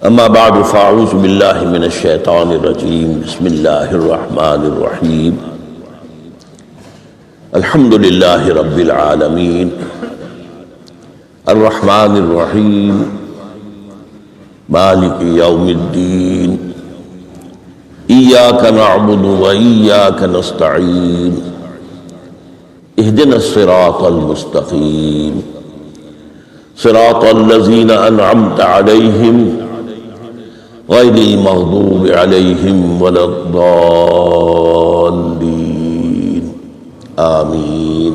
اما بعد فاعوذ باللہ من الشیطان الرجیم بسم اللہ الرحمن الرحیم الحمد للہ رب العالمین الرحمن الرحیم مالک یوم الدین ایاک نعبد و ایاک نستعین اہدنا الصراط المستقیم صراط الذین انعمت علیہم غیر المغضوب علیہم ولا الضالین آمین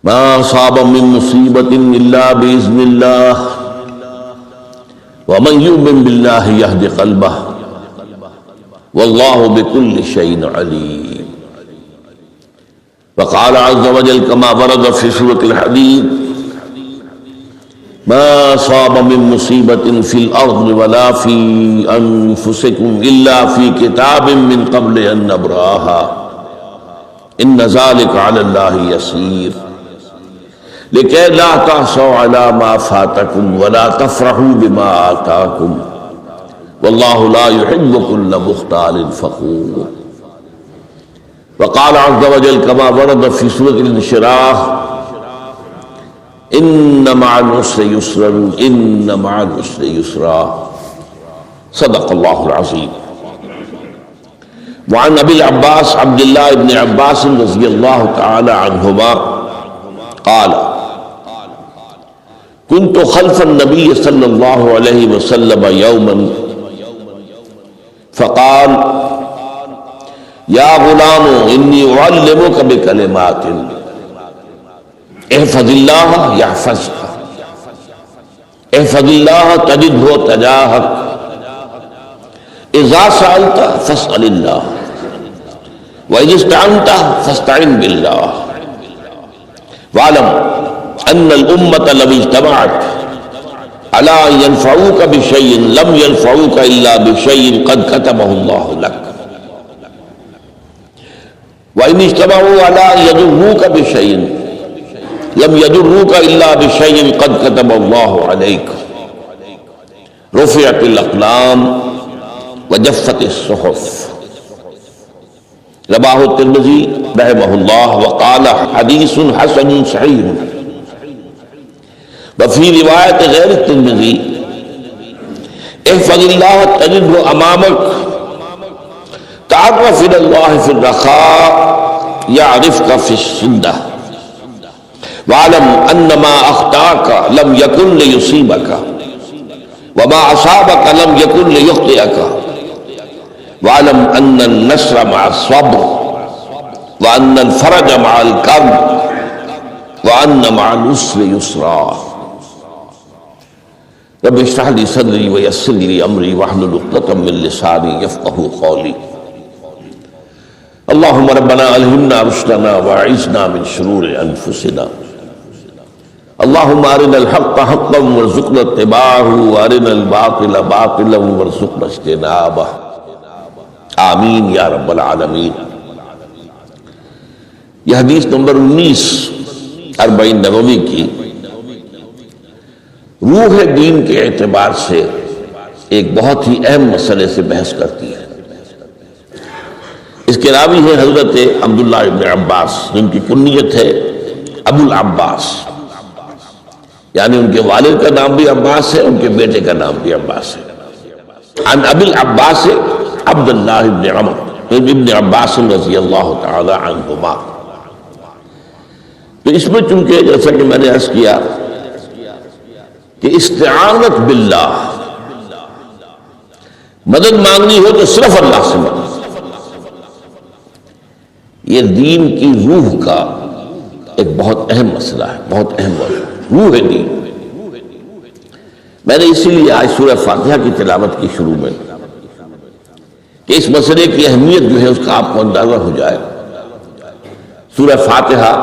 ما اصاب من مصیبت الا باذن اللہ ومن یؤمن باللہ یہد قلبہ واللہ بکل شیء علیم وقال عز وجل كما ورد في سورة الحديد ما أصاب من مصيبة في الأرض ولا في أنفسكم إلا في كتاب من قبل أن نبرأها إن ذلك على الله يسير لكي لا تحصوا على ما فاتكم ولا تفرحوا بما آتاكم والله لا يحب كل مختال فخور وقال عز وجل كما ورد في سورة الانشراح إن مع العسر يسرا إن مع العسر يسرا صدق الله العظيم. وعن أبي العباس عبد الله بن عباس رضي الله تعالى عنهما قال كنت خلف النبي صلى الله عليه وسلم يوما فقال یا غلام انی اعلمک بکلمات احفظ اللہ یحفظک احفظ اللہ تجدہ تجاہک اذا سألت فاسأل اللہ وإذا استعنت فاستعن باللہ واعلم ان الامة لو اجتمعت على ان ينفعوك بشيء لم ينفعوك الا بشيء قد كتبه الله لك وَإِنِ اجْتَمَعُوا عَلَىٰ أَن يَضُرُّوكَ بِشَيْءٍ لَمْ يَضُرُّوكَ إِلَّا بِشَيْءٍ قَدْ كَتَبَهُ اللَّهُ عَلَيْكَ رُفِعَتِ الْأَقْلَامُ وَجَفَّتِ الصُّحُفُ رواه الترمذي رحمه الله وقال حديث حسن صحيح. وفي رواية غير الترمذي احفظ الله تجده أمامك تعرف الى اللہ فی الرخاء یعرفک فی الشدہ وعلم ان ما اخطاک لم یکن لیصیبک وما اصابک لم یکن لیخطئک وعلم ان النصر مع الصبر وان الفرج مع الكرب وان مع العسر یسرا رب اشرح لي صدري ويسر لي امري واحلل عقدة من لساني يفقهوا قولي اللهم ربنا الہمنا رشدنا واعذنا من شرور انفسنا اللهم ارنا الحق حقا وارزقنا اتباعه وارنا الباطل باطلا وارزقنا اجتنابه آمین یا رب العالمین. یہ حدیث نمبر 19 40 نبوی کی روح دین کے اعتبار سے ایک بہت ہی اہم مسئلے سے بحث کرتی ہے. اس کے راوی ہے حضرت عبداللہ ابن عباس جن کی کنیت ہے ابو العباس، یعنی ان کے والد کا نام بھی عباس ہے، ان کے بیٹے کا نام بھی عباس ہے. عن ابی العباس عبداللہ ابن عمر ابن عباس رضی اللہ تعالی عنہما. تو اس میں چونکہ جیسا کہ میں نے عرض کیا کہ استعانت باللہ، مدد مانگنی ہو تو صرف اللہ سے مانگنی، یہ دین کی روح کا ایک بہت اہم مسئلہ ہے، بہت اہم مسئلہ روح دین. میں نے اسی لیے آج سورہ فاتحہ کی تلاوت کی شروع میں کہ اس مسئلے کی اہمیت جو ہے اس کا آپ کو اندازہ ہو جائے. سورہ فاتحہ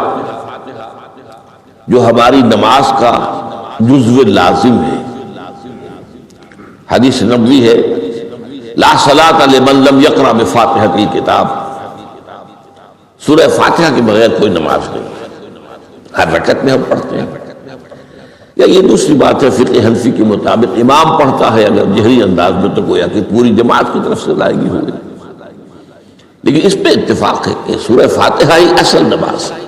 جو ہماری نماز کا جزو لازم ہے، حدیث نبوی ہے لا صلاۃ لمن لم یقرأ بفاتحۃ الکتاب، سورہ فاتحہ کے بغیر کوئی نماز نہیں. ہر رکعت میں ہم پڑھتے ہیں. یا یہ دوسری بات ہے، فقہ حنفی کے مطابق امام پڑھتا ہے اگر جہری انداز میں تو گویا کہ پوری جماعت کی طرف سے لائے گی ہوئی، لیکن اس پہ اتفاق ہے کہ سورہ فاتحہ ہی اصل نماز ہے۔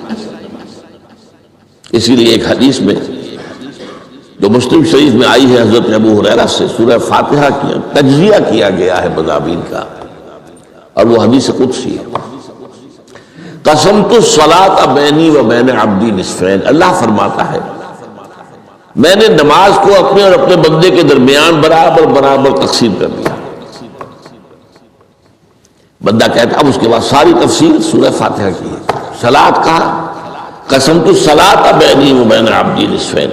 اسی لیے ایک حدیث میں جو مسلم شریف میں آئی ہے حضرت ابو ہریرہ سے، سورہ فاتحہ کی تجزیہ کیا گیا ہے مضامین کا، اور وہ حدیث قدسی ہے۔ قسمت الصلاۃ بینی و بین عبدی نصفین، اللہ فرماتا ہے میں نے نماز کو اپنے اور اپنے بندے کے درمیان برابر برابر تقسیم کر دیا۔ بندہ کہتا اب اس کے بعد ساری تفصیل سورہ فاتحہ کی ہے۔ صلاۃ کہا، قسمت الصلاۃ بینی و بین عبدی نصفین،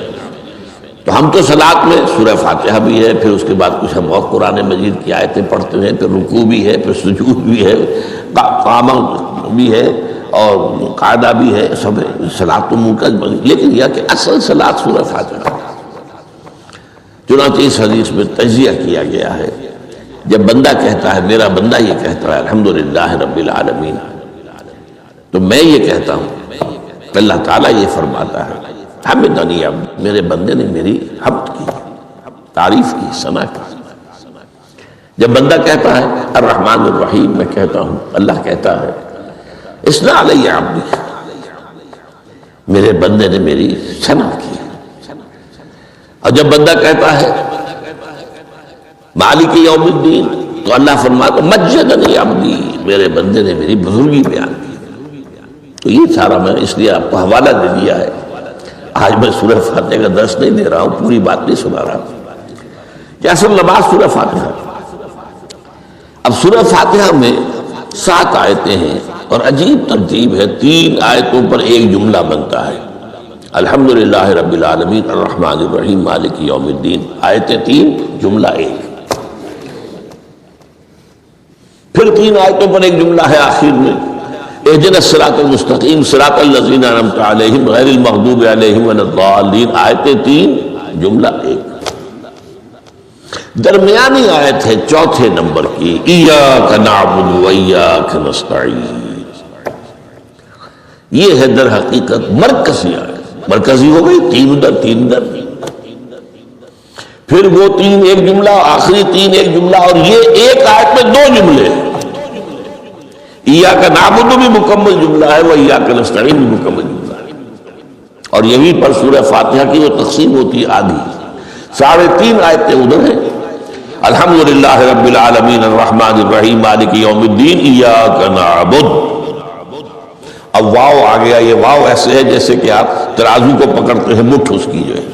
تو ہم تو صلاۃ میں سورہ فاتحہ بھی ہے، پھر اس کے بعد کچھ ہم اور قرآن مجید کی آیتیں پڑھتے ہیں، پھر رکوع بھی ہے، پھر سجود بھی ہے، قیام بھی ہے اور قاعدہ بھی ہے، سب ہے صلاۃ تو منقطع بنی، لیکن یہ کہ اصل صلاۃ سورہ فاتحہ۔ چنانچہ اس حدیث میں تجزیہ کیا گیا ہے، جب بندہ کہتا ہے، میرا بندہ یہ کہتا ہے الحمدللہ رب العالمین، تو میں یہ کہتا ہوں، اللہ تعالیٰ یہ فرماتا ہے حمدنی عبدی، میرے بندے نے میری حمد کی، تعریف کی، ثنا کی۔ جب بندہ کہتا ہے الرحمن الرحیم، میں کہتا ہوں، اللہ کہتا ہے اثنا علی عبدی، میرے بندے نے میری ثنا کی۔ اور جب بندہ کہتا ہے مالک یوم الدین، تو اللہ فرماتا مجدنی عبدی، میرے بندے نے میری بزرگی بیان کی۔ تو یہ سارا میں اس لیے آپ کو حوالہ دے دیا ہے، آج میں سورہ فاتحہ کا درس نہیں دے رہا ہوں، پوری بات نہیں سنا رہا کہ اصل نماز سورہ فاتحہ۔ اب سورہ فاتحہ میں 7 آیتیں ہیں اور عجیب ترتیب ہے، 3 آیتوں پر ایک جملہ بنتا ہے، الحمدللہ رب العالمین الرحمن الرحیم مالک یوم الدین، آیتیں 3 جملہ 1۔ پھر 3 آیتوں پر ایک جملہ ہے آخر میں، اہدنا الصراط المستقیم صراط الذین انعمت علیہم غیر المغضوب علیہم ولا الضالین، آیتیں 3 جملہ 1۔ درمیانی آیت ہے 4 نمبر کی، ایاک نعبد و ایاک نستعین، یہ ہے در حقیقت مرکزی آیت، مرکزی ہو گئی، 3 ادھر 3 ادھر، پھر وہ 3 ایک جملہ، آخری 3 ایک جملہ، اور یہ ایک آیت میں 2 جملے، ایاک نعبد بھی مکمل جملہ ہے، وہ ایاک نستعین بھی مکمل جملہ ہے، اور یہیں پر سورہ فاتحہ کی وہ تقسیم ہوتی ہے آدھی، 3.5 آیتیں ادھر ہیں، الحمدللہ رب العالمین الرحمن الرحیم مالک یوم الدین ایاک نعبد۔ اب واو آ گیا، یہ واو ایسے ہے جیسے کہ آپ ترازو کو پکڑتے ہیں، مٹھ اس کی جو ہے۔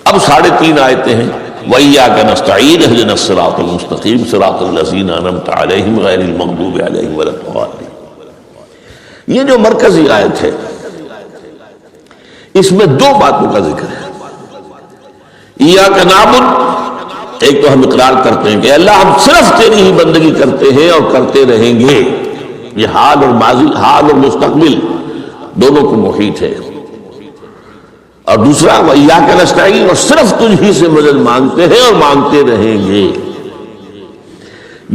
اب 3.5 آیتیں ہیں، وَإِيَّاكَ نَسْتَعِينُ اهْدِنَا الصِّرَاطَ الْمُسْتَقِيمَ صِرَاطَ الَّذِينَ أَنْعَمْتَ عَلَيْهِمْ غَيْرِ الْمَغْضُوبِ عَلَيْهِمْ وَلَا الضَّالِّينَ۔ یہ جو مرکزی آیت ہے، اس میں 2 باتوں کا ذکر ہے۔ ایاک نعبد، ایک تو ہم اقرار کرتے ہیں کہ اللہ ہم صرف تیری ہی بندگی کرتے ہیں اور کرتے رہیں گے، یہ حال اور ماضی، حال اور مستقبل دونوں کو محیط ہے۔ اور دوسرا وَإِيَّاكَ نَسْتَعِينُ، اور صرف تجھ ہی سے مدد مانگتے ہیں اور مانگتے رہیں گے۔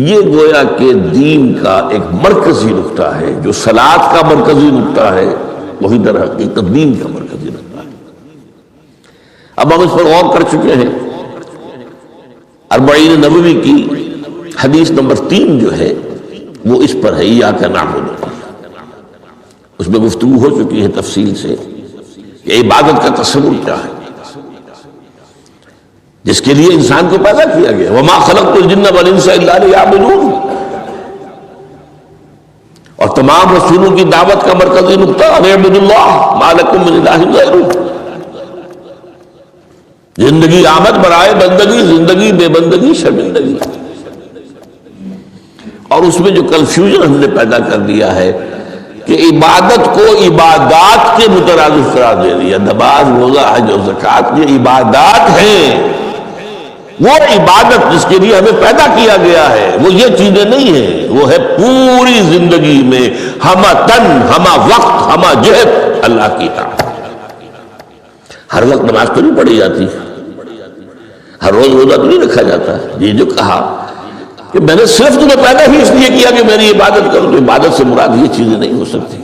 یہ گویا کہ دین کا ایک مرکزی نقطہ ہے، جو صلاۃ کا مرکزی نقطہ ہے، وہی در حقیقت دین کا مرکزی نقطہ ہے۔ اب ہم اس پر غور کر چکے ہیں، 40 نبوی کی حدیث نمبر 3 جو ہے وہ اس پر ہے، ایاک نعبد۔ اس میں گفتگو ہو چکی ہے تفصیل سے کہ عبادت کا تصور کیا ہے، جس کے لیے انسان کو پیدا کیا گیا، وَمَا خَلَقْتُ الْجِنَّ وَالْإِنسَ إِلَّا لِيَعْبُدُونِ، اور تمام رسولوں کی دعوت کا مرکزی نقطہ اَنِ اعْبُدُوا اللَّهَ مَا لَكُم مِّنْ إِلَٰهٍ غَيْرُهُ۔ زندگی آمد برائے بندگی، زندگی بے بندگی شرمندگی۔ اور اس میں جو کنفیوژن ہم نے پیدا کر دیا ہے کہ عبادت کو عبادات کے مترادف قرار دے دیا، نماز روزہ حج اور زکوٰۃ یہ عبادات ہیں، وہ عبادت جس کے لیے ہمیں پیدا کیا گیا ہے وہ یہ چیزیں نہیں ہیں، وہ ہے پوری زندگی میں ہمہ تن ہمہ وقت ہمہ جہد اللہ کی اطاعت۔ ہر وقت نماز تو نہیں پڑھی جاتی، ہر روز روزہ تو نہیں رکھا جاتا۔ یہ جو کہا کہ میں نے صرف تمہیں پیدا ہی اس لیے کیا کہ میری عبادت کرو، تو عبادت سے مراد یہ چیزیں نہیں ہو سکتی،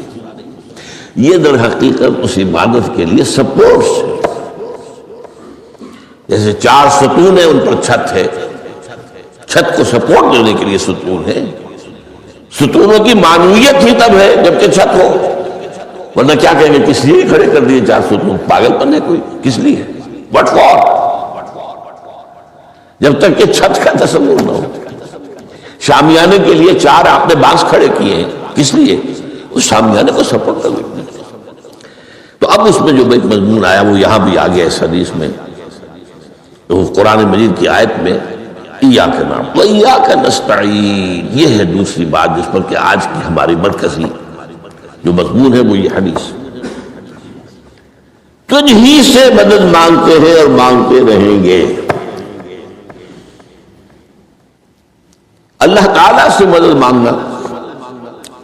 یہ در حقیقت اس عبادت کے لیے سپورٹس ہے۔ جیسے 4 ستون ہیں ان پر چھت ہے، چھت کو سپورٹ دینے کے لیے ستون ہے. ستونوں کی معنویت ہی تب ہے جبکہ چھت ہو، ورنہ کیا کہیں گے کس لیے کھڑے کر دیے 4 ستون؟ پاگل پن ہے کوئی؟ کس لیے؟ What for? جب تک کہ چھت کا تصور نہ ہو. شامیانے کے لیے 4 آپ نے بانس کھڑے کیے ہیں، کس لیے؟ اس شامیانے کو سپورٹ کر دیتے. تو اب اس میں جو ایک مضمون آیا وہ یہاں بھی آ گیا اس حدیث میں، تو قرآن مجید کی آیت میں ایاک نعبد و ایاک نستعین، یہ ہے دوسری بات جس پر کہ آج کی ہماری مرکزی جو مضمون ہے وہ یہ حدیث. تجھ ہی سے مدد مانگتے ہیں اور مانگتے رہیں گے. اللہ تعالیٰ سے مدد مانگنا.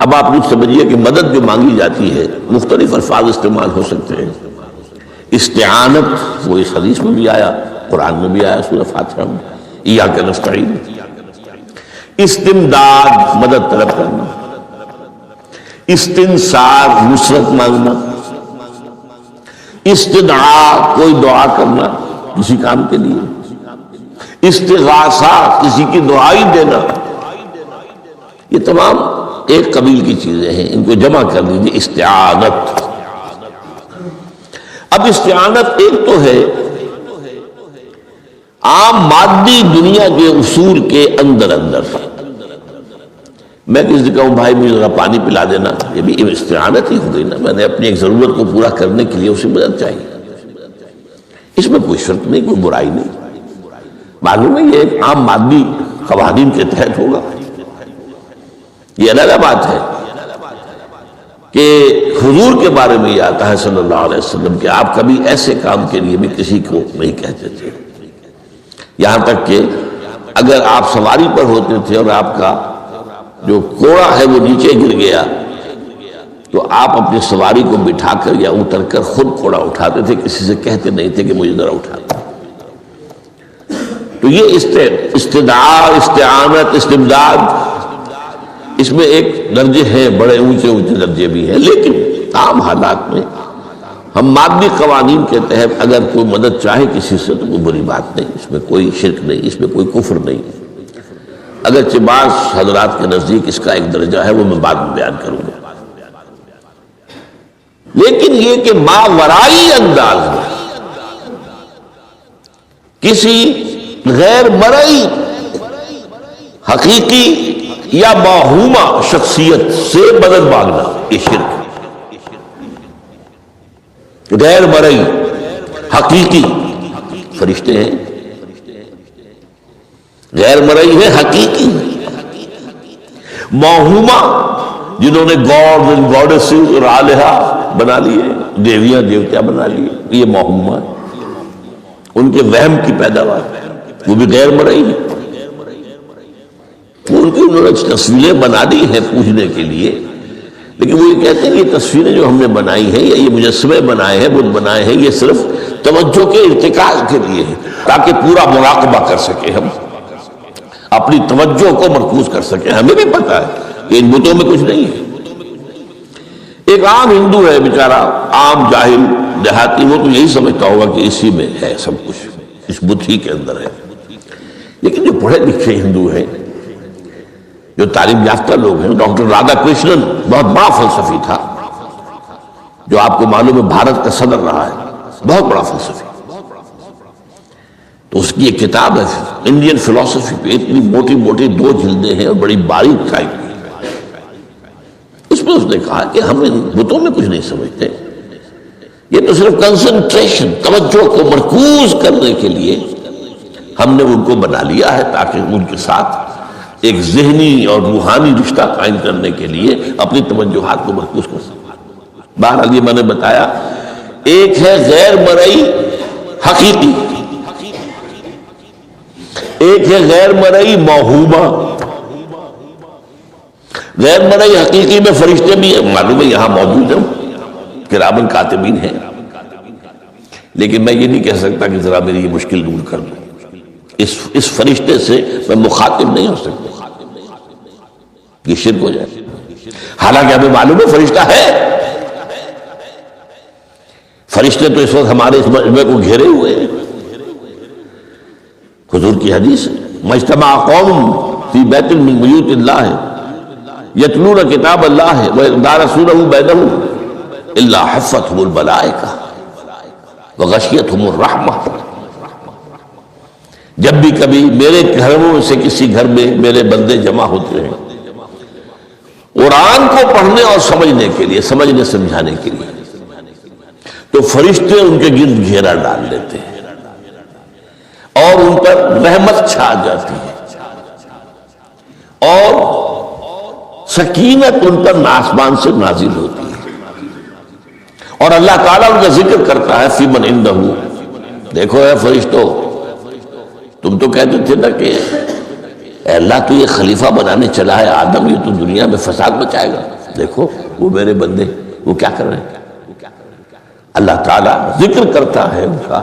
اب آپ کچھ سمجھیے کہ مدد جو مانگی جاتی ہے مختلف الفاظ استعمال ہو سکتے ہیں. استعانت وہ اس حدیث میں بھی آیا، قرآن میں بھی آیا سورہ فاتحہ میں، ایاک نستعین. استمداد مدد طلب کرنا، استنصار نصرت مانگنا، استدعاء کوئی دعا کرنا کسی کام کے لیے، استغاثہ کسی کی دعائی دینا، یہ تمام ایک قبیل کی چیزیں ہیں. ان کو جمع کر لیجیے استعانت. اب استعانت ایک تو ہے عام مادی دنیا کے اصول کے اندر میں کسی سے کہوں بھائی مجھے ذرا پانی پلا دینا، یہ بھی استعانت ہی ہو گئی نا. میں نے اپنی ایک ضرورت کو پورا کرنے کے لیے اسے مدد چاہیے. اس میں کوئی شرط نہیں، کوئی برائی نہیں. معلوم ہے یہ ایک عام مادی قوانین کے تحت ہوگا. یہ علیحدہ بات ہے کہ حضور کے بارے میں یہ آتا ہے صلی اللہ علیہ وسلم کہ آپ کبھی ایسے کام کے لیے بھی کسی کو نہیں کہتے تھے. یہاں تک کہ اگر آپ سواری پر ہوتے تھے اور آپ کا جو کوڑا ہے وہ نیچے گر گیا تو آپ اپنی سواری کو بٹھا کر یا اتر کر خود کوڑا اٹھاتے تھے، کسی سے کہتے نہیں تھے کہ مجھے ذرا اٹھا. تو یہ استدعاء، استعانت، استمداد، اس میں ایک درجے ہیں، بڑے اونچے اونچے درجے بھی ہیں. لیکن عام حالات میں ہم مادی قوانین کے تحت اگر کوئی مدد چاہے کسی سے تو کوئی بری بات نہیں، اس میں کوئی شرک نہیں، اس میں کوئی کفر نہیں. اگرچہ بعض حضرات کے نزدیک اس کا ایک درجہ ہے وہ میں بعد میں بیان کروں گا. لیکن یہ کہ ماورائی انداز میں کسی غیر مرئی حقیقی یا باہوما شخصیت سے مدد مانگنا یہ شرک ہے. غیر مرئی حقیقی فرشتے ہیں، غیر مرئی ہے حقیقی. موہوما جنہوں نے گاڈسز اور آلہہ بنا لیے، دیویاں دیوتیاں بنا لیے، یہ موہوما ان کے وہم کی پیداوار، وہ بھی غیر مرئی ہے. ان کی انہوں نے تصویریں بنا دی ہیں پوجنے کے لیے، لیکن وہ یہ کہتے ہیں کہ یہ تصویریں جو ہم نے بنائی ہیں یا یہ مجسمے بنائے ہیں، بت بنائے ہیں، یہ صرف توجہ کے ارتکاز کے لیے ہے تاکہ پورا مراقبہ کر سکے، ہم اپنی توجہ کو مرکوز کر سکیں. ہمیں بھی پتا ہے کہ ان بتوں میں کچھ نہیں ہے. ایک عام ہندو ہے بیچارہ، عام جاہل دیہاتی، وہ تو یہی سمجھتا ہوگا کہ اسی میں ہے سب کچھ، اس بت ہی کے اندر ہے. لیکن جو پڑھے لکھے ہندو ہیں، جو تعلیم یافتہ لوگ ہیں، ڈاکٹر رادھا کرشنن بہت بڑا فلسفی تھا، جو آپ کو معلوم ہے بھارت کا صدر رہا ہے، بہت بڑا فلسفی. تو اس کی ایک کتاب ہے انڈین فلسفی پہ، اتنی موٹی موٹی 2 جلدیں ہیں اور بڑی باریک ٹائپ کی. اس میں اس نے کہا کہ ہم ان بتوں میں کچھ نہیں سمجھتے، یہ تو صرف کنسنٹریشن، توجہ کو مرکوز کرنے کے لیے ہم نے ان کو بنا لیا ہے تاکہ ان کے ساتھ ایک ذہنی اور روحانی رشتہ قائم کرنے کے لیے اپنی توجہات کو مرکوز کر سکیں. بہرحال یہ میں نے بتایا، ایک ہے غیر مرئی حقیقی، ایک ہے غیر مرئی موہوما. غیر مرئی حقیقی میں فرشتے بھی ہیں، معلوم ہے یہاں موجود ہیں، کرامن کاتبین ہیں، لیکن میں یہ نہیں کہہ سکتا کہ ذرا میری یہ مشکل دور کر دوں. اس فرشتے سے میں مخاطب نہیں ہو سکتا، یہ شرک ہو جائے. حالانکہ ہمیں معلوم ہے فرشتہ ہے. فرشتے تو اس وقت ہمارے اس مجمع کو گھیرے ہوئے ہیں. حضور کی حدیث ہے، مجتمع قوم فی بیت من بیوت اللہ یتلون کتاب اللہ ویدارسونہ بینہم الا حفتہم الملائکہ وغشیتہم الرحمہ. جب بھی کبھی میرے گھروں میں سے کسی گھر میں میرے بندے جمع ہوتے ہیں قرآن کو پڑھنے اور سمجھنے کے لیے، سمجھنے سمجھانے کے لیے، تو فرشتے ان کے گرد گھیرا ڈال لیتے ہیں اور ان پر رحمت چھا جاتی ہے اور سکینت ان پر آسمان سے نازل ہوتی ہے، اور اللہ تعالیٰ ان کا ذکر کرتا ہے فی من عندہ. دیکھو اے فرشتوں، تم تو کہتے تھے نا کہ اے اللہ تو یہ خلیفہ بنانے چلا ہے آدم، یہ تو دنیا میں فساد مچائے گا، دیکھو وہ میرے بندے وہ کیا کر رہے ہیں. اللہ تعالیٰ ذکر کرتا ہے ان کا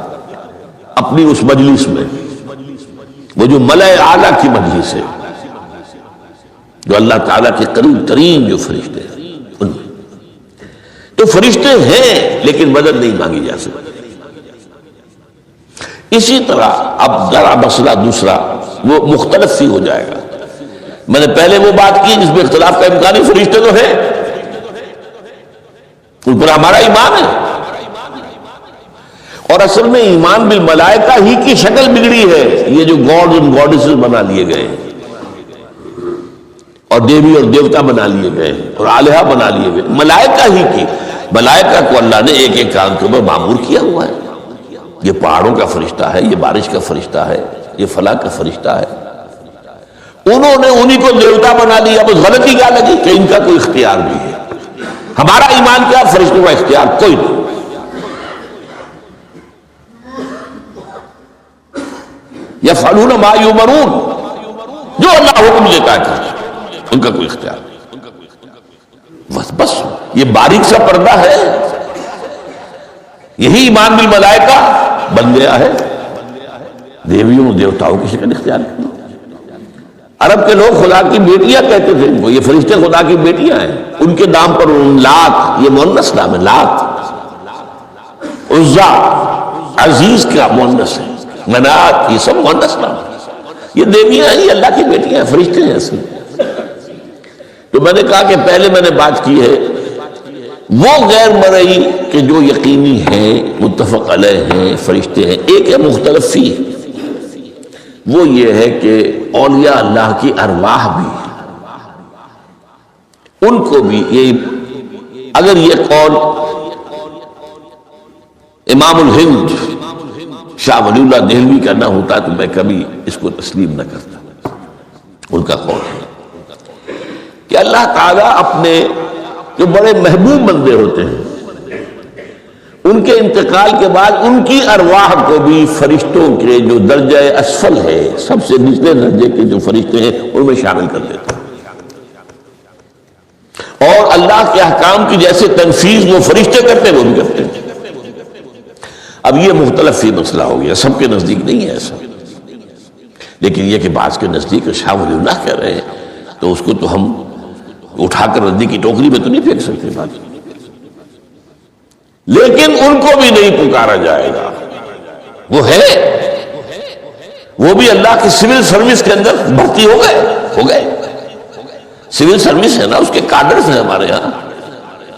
اپنی اس مجلس میں، وہ جو ملائے اعلیٰ کی مجلس ہے، جو اللہ تعالیٰ کے قریب ترین جو فرشتے ہیں ان میں. تو فرشتے ہیں لیکن مدد نہیں مانگی جا سکتی. اسی طرح اب ذرا مسئلہ دوسرا وہ مختلف سی ہو جائے گا. میں نے پہلے وہ بات کی جس میں اختلاف کا امکان ہے، فرشتے تو ہیں، ان پر ہمارا ایمان ہے، اور اصل میں ایمان بالملائکہ ہی کی شکل بگڑی ہے. یہ جو گاڈز اور گاڈیسز بنا لیے گئے اور دیوی اور دیوتا بنا لیے گئے اور آلہہ بنا لیے گئے، ملائکہ ہی کی. ملائکہ کو اللہ نے ایک ایک کام کے اوپر معمور کیا ہوا ہے. یہ پہاڑوں کا فرشتہ ہے، یہ بارش کا فرشتہ ہے، یہ فلاں کا فرشتہ ہے. انہوں نے انہی کو دیوتا بنا لیا. بس غلطی کیا لگی کہ ان کا کوئی اختیار بھی ہے. ہمارا ایمان کیا؟ فرشتوں کا اختیار کوئی نہیں. یفعلون ما یؤمرون، جو اللہ حکم دیتا ہے ان کا کوئی اختیار نہیں. بس یہ باریک سا پردہ ہے. یہی ایمان بالملائکہ بن گیا ہے. دیویوں اور دیوتاؤں کی شکل اختیار کی. عرب کے لوگ خدا کی بیٹیاں کہتے تھے ان کو، یہ فرشتے خدا کی بیٹیاں ہیں. ان کے نام پر لات، یہ مؤنث نام ہے، لات، عزا عزیز کا مؤنث ہے، منات یہ سب مؤنث نام ہے. یہ دیویاں ہیں، یہ اللہ کی بیٹیاں ہیں، فرشتے ہیں اصل. تو میں نے کہا کہ پہلے میں نے بات کی ہے وہ غیر مرئی کہ جو یقینی ہیں، متفق علیہ ہیں، فرشتے ہیں. ایک ہے مختلف فی، وہ یہ ہے کہ اولیاء اللہ کی ارواح بھی، ان کو بھی یہ، اگر یہ قول امام الہند شاہ ولی اللہ دہلوی کا نہ ہوتا تو میں کبھی اس کو تسلیم نہ کرتا. ان کا قول ہے کہ اللہ تعالیٰ اپنے جو بڑے محبوب بندے ہوتے ہیں ان کے انتقال کے بعد ان کی ارواح کو بھی فرشتوں کے جو درجہ اسفل ہے، سب سے نچلے درجے کے جو فرشتے ہیں ان میں شامل کر دیتے ہیں، اور اللہ کے احکام کی جیسے تنفیذ وہ فرشتے کرتے ہیں وہ بھی کرتے ہیں. اب یہ مختلف ہی مسئلہ ہو گیا، سب کے نزدیک نہیں ہے ایسا، لیکن یہ کہ بعض کے نزدیک شاہ ولی اللہ کہہ رہے ہیں تو اس کو تو ہم اٹھا کر ردی کی ٹوکری میں تو نہیں پھینک سکتے بات. لیکن ان کو بھی نہیں پکارا جائے گا. وہ ہے، وہ بھی اللہ کی سول سروس کے اندر بھرتی ہو گئے. سول سروس ہے نا، اس کے کادرز ہیں ہمارے ہاں.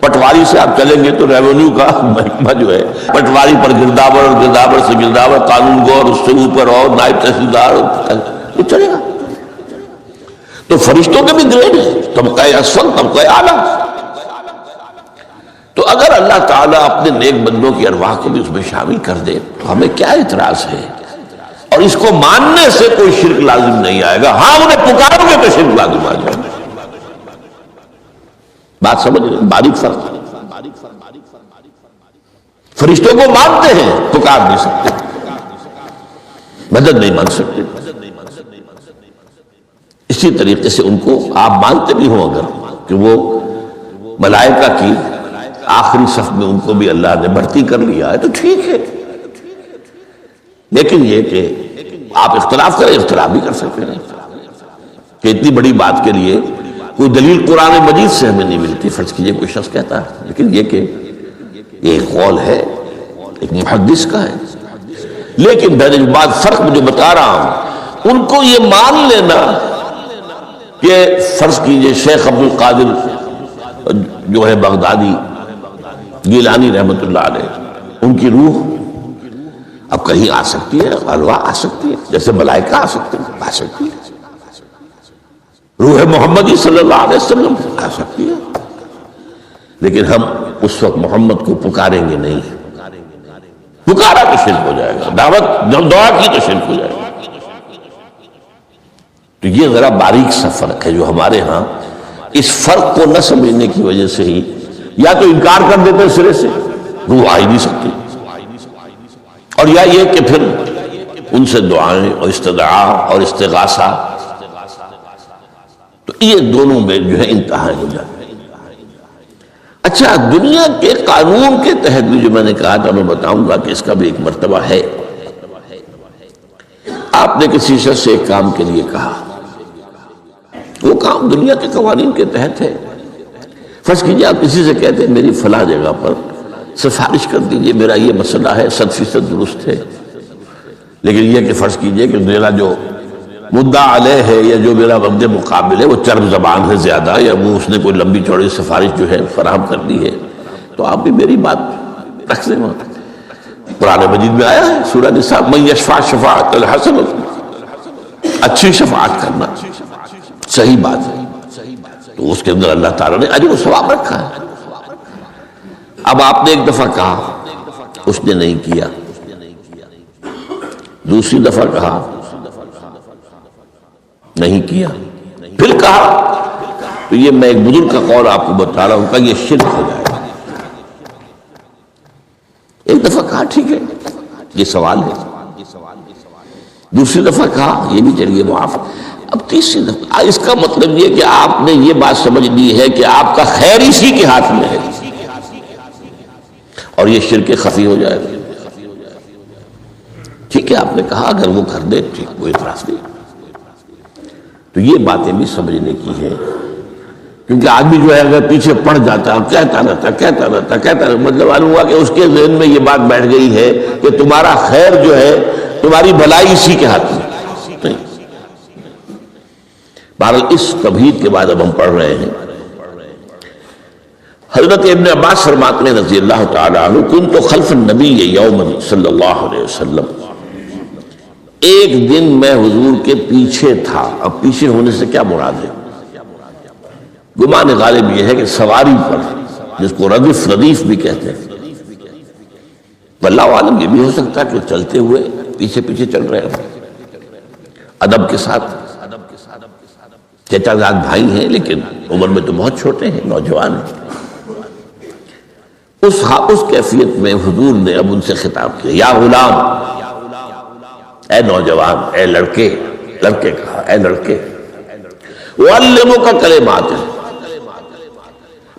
پٹواری سے آپ چلیں گے تو ریونیو کا محکمہ جو ہے، پٹواری پر گرداور اور گرداور سے گرداور، قانون گو اور اس سے اوپر اور نائب تحصیلدار، وہ چلے گا. تو فرشتوں کے بھی گریڈ ہے، طبقہ اسفل، طبقہ اعلیٰ. تو اگر اللہ تعالیٰ اپنے نیک بندوں کی ارواح کو بھی اس میں شامل کر دے تو ہمیں کیا اعتراض ہے؟ اور اس کو ماننے سے کوئی شرک لازم نہیں آئے گا. ہاں انہیں پکارو گے تو شرک لازم آ جائے گا. بات سمجھ رہے ہیں؟ باریک فرق. فرشتوں کو مانتے ہیں، پکار نہیں سکتے، مدد نہیں مانگ سکتے. اسی طریقے سے ان کو آپ مانتے بھی ہوں اگر کہ وہ ملائکہ کی آخری صف میں ان کو بھی اللہ نے بھرتی کر لیا ہے تو ٹھیک ہے. لیکن یہ کہ آپ اختلاف کریں، اختلاف بھی کر سکتے ہیں کہ اتنی بڑی بات کے لیے کوئی دلیل قرآن مجید سے ہمیں نہیں ملتی. فرض کیجئے کوئی شخص کہتا ہے، لیکن یہ کہ یہ قول ہے ایک محدث کا ہے. لیکن بعد فرق جو بتا رہا ہوں ان کو یہ مان لینا کہ فرض کیجئے شیخ عبد القادر جو ہے بغدادی گیلانی رحمت اللہ علیہ، ان کی روح اب کہیں آ سکتی ہے، ارواح آ سکتی ہے، جیسے ملائکہ آ سکتی ہے، آ سکتی ہے، روح محمدی صلی اللہ علیہ وسلم آ سکتی ہے، لیکن ہم اس وقت محمد کو پکاریں گے نہیں، پکارا تو شرک ہو جائے گا، دعوت دعا کی تو شرک ہو جائے گا۔ تو یہ ذرا باریک سا فرق ہے جو ہمارے ہاں اس فرق کو نہ سمجھنے کی وجہ سے ہی یا تو انکار کر دیتے سرے سے، روح آ ہی نہیں سکتی، اور یا یہ کہ پھر ان سے دعائیں اور استدعاء اور استغاثہ، تو یہ دونوں میں جو ہے انتہا ہو جاتی ہے۔ اچھا، دنیا کے قانون کے تحت بھی جو میں نے کہا تھا، میں بتاؤں گا کہ اس کا بھی ایک مرتبہ ہے۔ آپ نے کسی شخص سے ایک کام کے لیے کہا، وہ کام دنیا کے قوانین کے تحت ہے۔ فرض کیجئے آپ کسی سے کہتے ہیں میری فلاں جگہ پر سفارش کر دیجئے، میرا یہ مسئلہ ہے، 100% درست ہے، لیکن یہ کہ فرض کیجئے کہ میرا جو مدعا علیہ ہے یا جو میرا بند مقابل ہے وہ چرب زبان ہے زیادہ، یا وہ اس نے کوئی لمبی چوڑی سفارش جو ہے فراہم کر دی ہے، تو آپ بھی میری بات رکھ لیں۔ قرآن مجید میں آیا ہے سورہ نساء، من یشفع شفاعۃ الحسنۃ، اچھی شفاعت کرنا صحیح بات ہے، تو اس کے اندر اللہ تعالیٰ نے اجر و ثواب رکھا ہے۔ اب آپ نے ایک دفعہ کہا، اس نے نہیں کیا، دوسری دفعہ کہا نہیں کیا، پھر کہا، تو یہ میں ایک بزرگ کا قول آپ کو بتا رہا ہوں کہ یہ شرک ہو جائے گا۔ ایک دفعہ کہا ٹھیک ہے یہ سوال ہے، دوسری دفعہ کہا یہ بھی چلیے معاف، اب تیسری دفعہ، اس کا مطلب یہ کہ آپ نے یہ بات سمجھ لی ہے کہ آپ کا خیر اسی کے ہاتھ میں ہے، اور یہ شرک خفی ہو جائے گا۔ ٹھیک ہے، آپ نے کہا اگر وہ کر دے ٹھیک، کوئی اعتراض نہیں۔ تو یہ باتیں بھی سمجھنے کی ہیں، کیونکہ آدمی جو ہے اگر پیچھے پڑ جاتا ہے، کہتا رہتا، مطلب معلوم ہوا کہ اس کے ذہن میں یہ بات بیٹھ گئی ہے کہ تمہارا خیر جو ہے، تمہاری بھلائی اسی کے ہاتھ میں نہیں۔ بہرحال اس تمہید کے بعد اب ہم پڑھ رہے ہیں، حضرت ابن عباس فرماتے ہیں رضی اللہ تعالی عنہ، کنت خلف النبی یوما صلی اللہ علیہ وسلم، ایک دن میں حضور کے پیچھے تھا۔ اب پیچھے ہونے سے کیا مراد ہے؟ گمان غالب یہ ہے کہ سواری پر، جس کو ردیف بھی کہتے ہیں، واللہ عالم یہ بھی ہو سکتا ہے کہ وہ چلتے ہوئے پیچھے پیچھے چل رہے ہیں ادب کے ساتھ، چچا زاد بھائی ہیں لیکن عمر میں تو بہت چھوٹے ہیں، نوجوان ہیں۔ اس کیفیت میں حضور نے اب ان سے خطاب کیا، یا غلام، اے نوجوان، اے لڑکے کہا، اے لڑکے، وَعَلِّمُكَ كَلِمَاتٍ،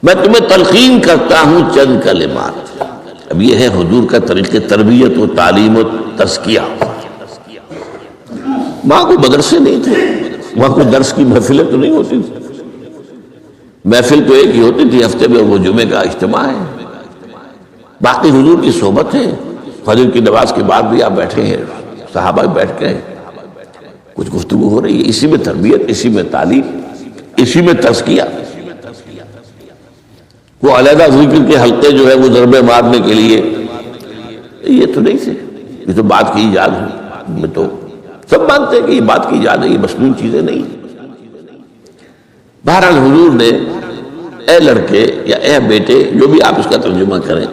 میں تمہیں تلقین کرتا ہوں چند کلمات۔ اب یہ ہے حضور کا طریقہ تربیت و تعلیم و تزکیہ۔ وہاں کوئی مدرسے نہیں تھے، وہاں کوئی درس کی محفلیں تو نہیں ہوتی تھی، محفل تو ایک ہی ہوتی تھی ہفتے میں، اور وہ جمعے کا اجتماع ہے، باقی حضور کی صحبت ہے۔ فجر کی نماز کے بعد بھی آپ بیٹھے ہیں، صحابہ بیٹھ کے کچھ گفتگو ہو رہی ہے، اسی میں تربیت، اسی میں تعلیم، اسی میں تزکیہ۔ وہ علیحدہ ذکر کے حلقے جو ہے وہ ضربے مارنے کے لیے یہ تو نہیں تھے، یہ تو بات کی ایجاد ہے، میں تو سب مانتے ہیں کہ یہ بات کی ایجاد ہے، یہ مصنوعی چیزیں نہیں۔ بہرحال حضور نے اے لڑکے یا اے بیٹے، جو بھی آپ اس کا ترجمہ کریں،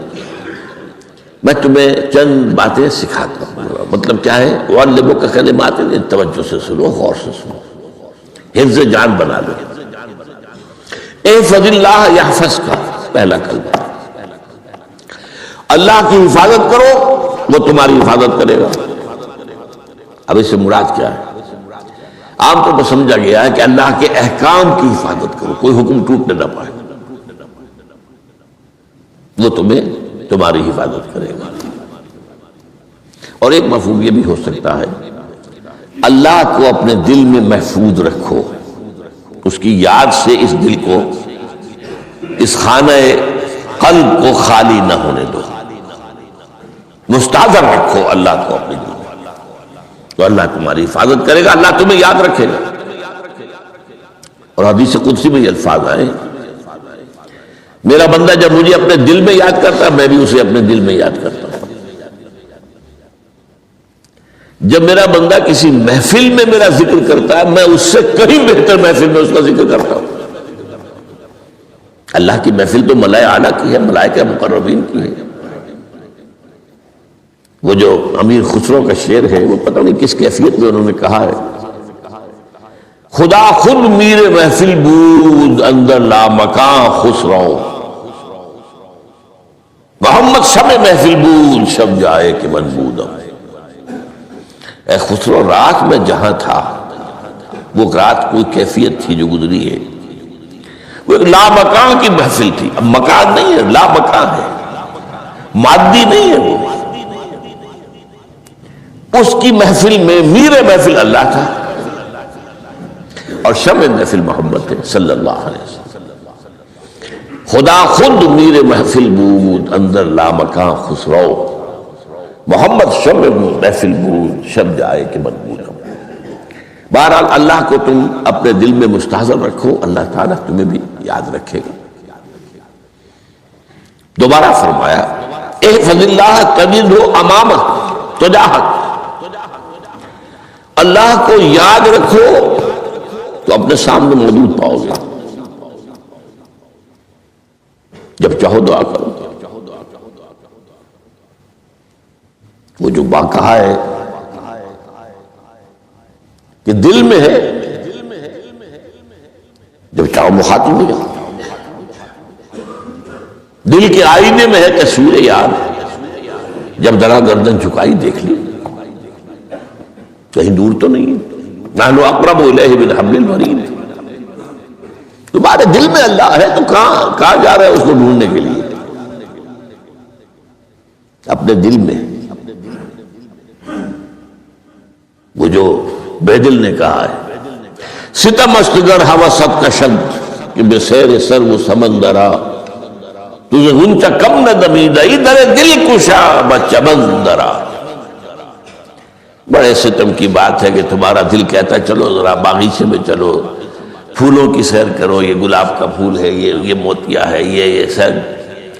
میں تمہیں چند باتیں سکھاتا ہوں۔ مطلب کیا ہے؟ وَعَلِّمُكَ كَلِمَاتٍ، توجہ سے سنو، غور سے سنو، حفظ جان بنا لو۔ احفظ اللہ یحفظک، پہلا کلمہ، اللہ کی حفاظت کرو وہ تمہاری حفاظت کرے گا۔ اب اس سے مراد کیا ہے؟ عام طور پر سمجھا گیا ہے کہ اللہ کے احکام کی حفاظت کرو، کوئی حکم ٹوٹنے نہ پائے، وہ تمہاری حفاظت کرے گا۔ اور ایک مفہوم یہ بھی ہو سکتا ہے، اللہ کو اپنے دل میں محفوظ رکھو، اس کی یاد سے اس دل کو، اس خانہ قلب کو خالی نہ ہونے دو، مستحضر رکھو اللہ کو اپنے دل میں۔ تو اللہ تمہاری حفاظت کرے گا، اللہ تمہیں یاد رکھے گا۔ اور حدیث قدسی میں یہ الفاظ آئے، میرا بندہ جب مجھے اپنے دل میں یاد کرتا ہے میں بھی اسے اپنے دل میں یاد کرتا ہوں۔ جب میرا بندہ کسی محفل میں میرا ذکر کرتا ہے میں اس سے کہیں بہتر محفل میں اس کا ذکر کرتا ہوں۔ اللہ کی محفل تو ملائے اعلیٰ کی ہے، ملائکہ مقربین کی ہے۔ وہ جو امیر خسرو کا شعر ہے وہ پتہ نہیں کس کیفیت میں انہوں نے کہا ہے، خدا خود میر محفل بود اندر لامکاں خسرو، محمد شب محفل بود شب جائے کہ من بودم۔ اے خسرو، رات میں جہاں تھا وہ رات کوئی کیفیت تھی جو گزری ہے، وہ ایک لامکان کی محفل تھی۔ اب مکان نہیں ہے، لامکان ہے، مادی نہیں ہے وہ۔ اس کی محفل میں میر محفل اللہ تھا اور شمع محفل محمد ہے صلی اللہ علیہ وسلم۔ خدا خود میر محفل بود اندر لامکان خسرو، محمد شمع محفل بود شب جائے کہ من بودم۔ بہرحال اللہ کو تم اپنے دل میں مستحضر رکھو، اللہ تعالیٰ تمہیں بھی یاد رکھے گا۔ دوبارہ فرمایا احفظ اللہ تجدہ امامک تجاہک، اللہ کو یاد رکھو تو اپنے سامنے موجود پاؤ گے، جب چاہو دعا کرو۔ وہ جو بات کہا ہے کہ دل میں ہے، جب چاہو مخاطب ہو جاؤ۔ دل کے آئینے میں ہے تصویر یار، جب ذرا گردن جھکائی دیکھ لی، کہیں دور تو نہیں ہے۔ نحن اقرب الیہ من حبل الورید، تمہارے دل میں اللہ ہے تو کہاں جا رہے ہیں اس کو ڈھونڈنے کے لیے؟ اپنے دل میں۔ وہ جو بیدل نے کہا ہے ستم است گر ہوست کشد کہ بے سیر سر و سمندرا، تجھے غنچہ کم نہ دمیدہ در دل کشا بچمندرا۔ بڑے ستم کی بات ہے کہ تمہارا دل کہتا ہے چلو ذرا باغیچے میں چلو، پھولوں کی سیر کرو، یہ گلاب کا پھول ہے، یہ موتیا ہے، یہ سیر۔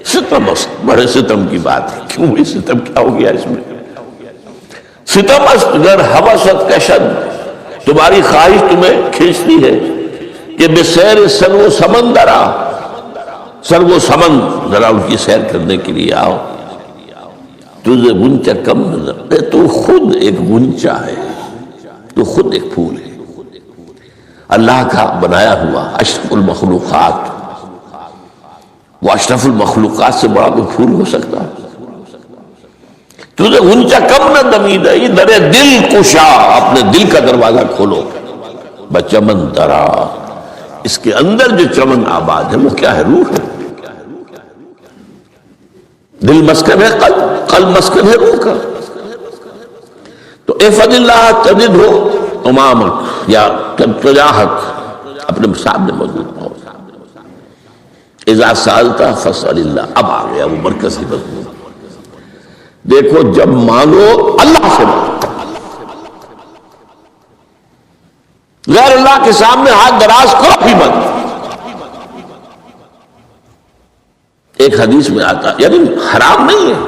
ستم است، بڑے ستم کی بات ہے۔ کیوں یہ ستم کیا ہو گیا اس میں؟ ستم است گر ہوست کشد، تمہاری خواہش تمہیں کھینچتی ہے کہ بے سیر سر و سمندرا، سر و سمند، ذرا ان کی سیر کرنے کے لیے آؤ۔ تجھے غنچہ کم نظر، تو خود ایک غنچہ ہے، تو خود ایک پھول ہے، اللہ کا بنایا ہوا اشرف المخلوقات۔ وہ اشرف المخلوقات سے بڑا کوئی پھول ہو سکتا ہے؟ تجھے غنچہ کم نہ دمیدہ در دل کشا، اپنے دل کا دروازہ کھولو، بچمن درا، اس کے اندر جو چمن آباد ہے وہ کیا ہے؟ روح ہے۔ دل مسکن ہے قلب، قلب مسکن ہے روح کا۔ تو احفظ اللہ تجدہ امامک یا تجاہک، اپنے سامنے موجود پاؤ۔ اذا سألت فاسأل اللہ، اب آ گیا وہ مرکزی مضمون۔ دیکھو جب مانگو اللہ سے مانگو، غیر اللہ کے سامنے ہاتھ دراز کرو بھی مت۔ ایک حدیث میں آتا، یعنی حرام نہیں ہے،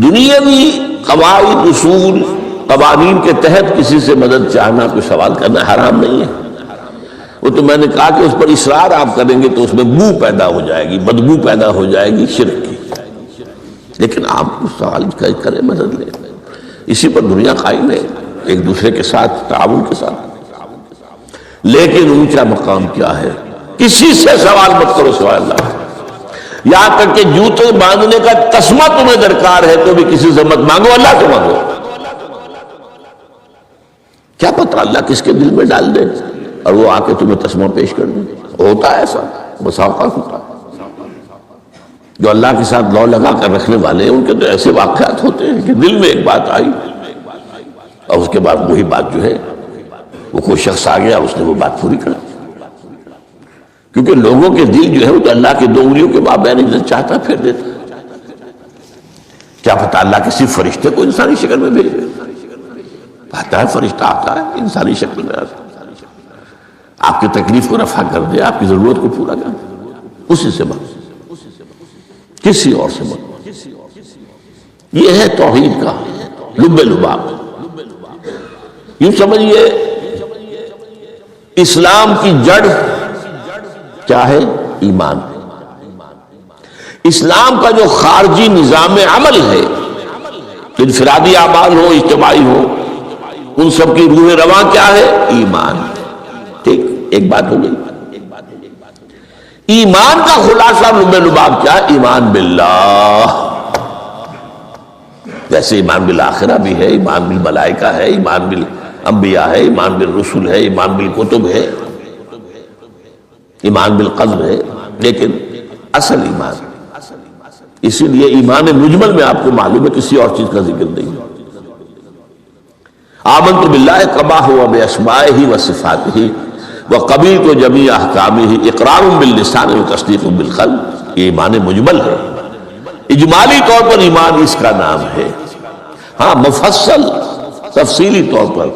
دنیاوی قواعد اصول قوانین کے تحت کسی سے مدد چاہنا، کوئی سوال کرنا حرام نہیں ہے۔ وہ تو میں نے کہا کہ اس پر اصرار آپ کریں گے تو اس میں بو پیدا ہو جائے گی، بدبو پیدا ہو جائے گی شرک کی، لیکن آپ سوال کریں، مدد لیں، اسی پر دنیا قائم ہے، ایک دوسرے کے ساتھ تعاون کے ساتھ۔ لیکن اونچا مقام کیا ہے؟ کسی سے سوال مت کرو سوائے اللہ سے، یہاں تک کہ جوتے باندھنے کا تسمہ تمہیں درکار ہے تو بھی کسی سے مت مانگو، اللہ سے مانگو۔ کیا پتہ اللہ کس کے دل میں ڈال دے اور وہ آ کے تمہیں تسمہ پیش کر دے۔ ہوتا ہے ایسا، مساوقات ہوتا ہے۔ جو اللہ کے ساتھ لو لگا کر رکھنے والے ہیں ان کے تو ایسے واقعات ہوتے ہیں کہ دل میں ایک بات آئی اور اس کے بعد وہی بات جو ہے وہ کوئی شخص آ گیا، اس نے وہ بات پوری کر دی۔ کیونکہ لوگوں کے دل جو ہے وہ تو اللہ کے دو انگلیوں کے مابین عزت چاہتا پھیر دیتا۔ کیا پتہ اللہ کسی فرشتے کو انسانی شکل میں بھیج دے۔ آتا ہے فرشتہ، آتا ہے انسانی شکل میں، آتا ہے آپ کی تکلیف کو رفع کر دے، آپ کی ضرورت کو پورا کر دے، اسی سے مانگو، کسی اور سے مانگو۔ یہ ہے توحید کا لب لباب۔ یوں سمجھیے اسلام کی جڑ کیا ہے؟ ایمان۔ اسلام کا جو خارجی نظام عمل ہے، انفرادی اعمال ہو اجتماعی ہو، ان سب کی روح رواں کیا ہے؟ ایمان۔ ٹھیک، ایک بات ہو گئی۔ ایمان کا خلاصہ لب لباب کیا ہے؟ ایمان باللہ۔ جیسے ایمان بالآخرہ بھی ہے، ایمان بالملائکہ ہے، ایمان بالانبیاء ہے، ایمان بالرسل ہے، ایمان بالکتب ہے، ایمان بالقدر ہے، لیکن اصل ایمان، اسی لیے ایمان مجمل میں آپ کو معلوم ہے کسی اور چیز کا ذکر نہیں۔ آمنت باللہ کما ہوا باسمائہ وصفاتہ وقبلت جمیع احکامہ اقرار باللسان وتصدیق بالقلب۔ یہ ایمان مجمل ہے، اجمالی طور پر ایمان اس کا نام ہے۔ ہاں مفصل تفصیلی طور پر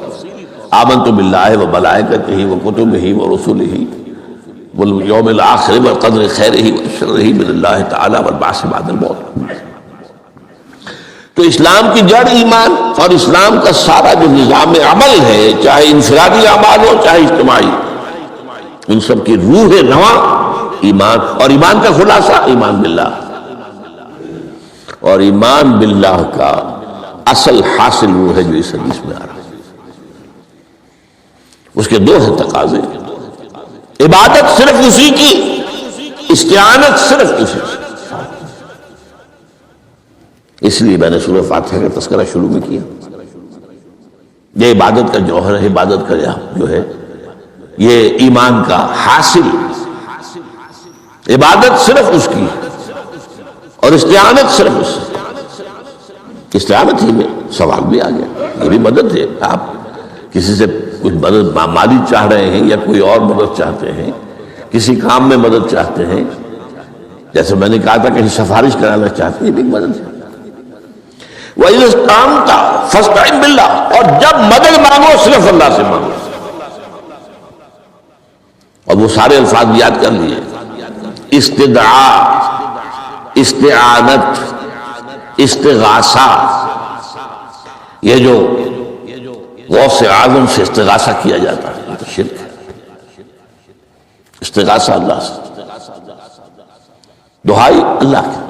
آمنت باللہ وملائکتہ وکتبہ ورسلہ والیوم الآخر والقدر خیرہ وشرہ من اللہ تعالی والبعث بعد الموت۔ تو اسلام کی جڑ ایمان، اور اسلام کا سارا جو نظام عمل ہے، چاہے انفرادی اعمال ہو چاہے اجتماعی، ان سب کی روح رواں ایمان، اور ایمان کا خلاصہ ایمان باللہ۔ اور ایمان باللہ کا اصل حاصل وہ ہے جو اس حدیث میں آ رہا ہے۔ اس کے دو ہیں تقاضے، عبادت صرف اسی کی، استعانت صرف اسی کی۔ اس لیے میں نے سورہ فاتحہ کا تذکرہ شروع میں کیا۔ یہ عبادت کا جوہر ہے، عبادت کا جو ہے یہ ایمان کا حاصل، عبادت صرف اس کی اور استعانت صرف اس کی۔ استعانت ہی میں سوال بھی آ گیا، یہ بھی مدد ہے۔ آپ کسی سے کچھ مدد مالی چاہ رہے ہیں یا کوئی اور مدد چاہتے ہیں، کسی کام میں مدد چاہتے ہیں، جیسے میں نے کہا تھا کہیں سفارش کرانا چاہتے ہیں، یہ بھی مدد ہے۔ وَإِذَا اسْتَعَنْتَ فَاسْتَعِنْ بِاللَّهِ، اور جب مدد مانگو صرف اللہ سے مانگو۔ اور وہ سارے الفاظ یاد کر لیے، استدعاء، استعانت، استغاثہ۔ یہ جو غوث اعظم سے استغاثہ کیا جاتا ہے یہ تو شرک ہے۔ استغاثہ اللہ سے، دعائی اللہ کی۔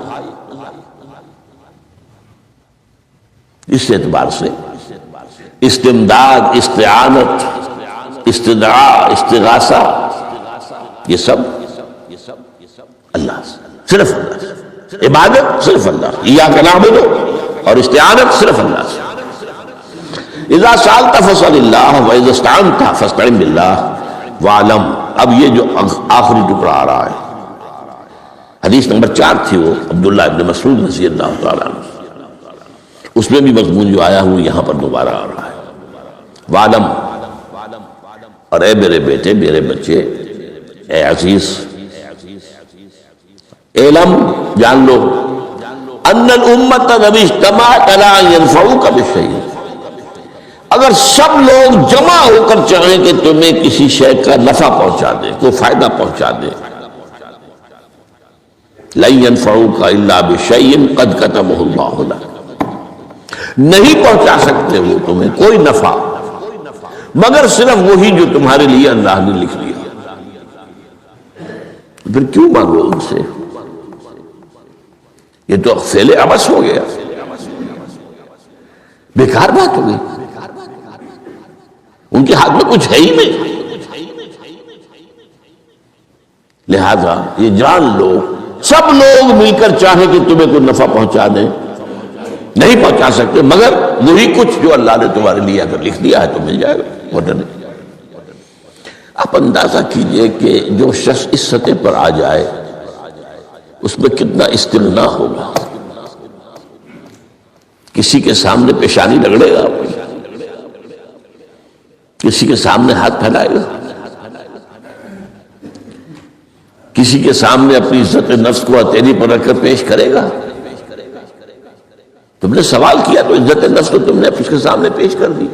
اس اعتبار سے استمداد، استعانت، استدعاء، استغاثہ، یہ سب اللہ سے، صرف اللہ سے۔ عبادت صرف اللہ، ایاک نعبد، اور استعانت صرف اللہ سے۔ اذا سألت فاسأل اللہ واذا استعنت فاستعن باللہ واعلم۔ اب یہ جو آخری ٹکڑا آ رہا ہے، حدیث نمبر 4 تھی وہ عبداللہ ابن مسعود رضی اللہ تعالیٰ عنہ، اس میں بھی مضمون جو آیا وہ یہاں پر دوبارہ آ رہا ہے۔ واعلم، اور اے میرے بیٹے، میرے بچے، اے عزیز، علم، جان لو، ان الامت نبی اجتماعت علی ان ينفعوک بشیء، اگر سب لوگ جمع ہو کر چاہیں کہ تمہیں کسی شے کا نفع پہنچا دے، کوئی فائدہ پہنچا دے، لن ينفعوک الا بشیء قد کتبہ اللہ لک، نہیں پہنچا سکتے وہ تمہیں کوئی نفع مگر صرف وہی جو تمہارے لیے اللہ نے لکھ دیا۔ پھر کیوں مانگو ان سے؟ یہ تو فعل عبث ہو گیا، بیکار بات ہو گئی، ان کے ہاتھ میں کچھ ہے ہی نہیں۔ لہذا یہ جان لو، سب لوگ مل کر چاہیں کہ تمہیں کوئی نفع پہنچا دیں، نہیں پہنچا سکتے مگر وہی کچھ جو اللہ نے تمہارے لیے اگر لکھ دیا ہے تو مل جائے گا، ورنہ نہیں۔ آپ اندازہ کیجئے کہ جو شخص اس سطح پر آ جائے اس میں کتنا استغنا ہوگا، کسی کے سامنے پیشانی رگڑے گا، کسی کے سامنے ہاتھ پھیلائے گا، کسی کے سامنے اپنی عزت نفس کو ہتھیلی پر رکھ کر پیش کرے گا۔ تم نے سوال کیا تو عزت نفس کو تم نے اس کے سامنے پیش کر دی،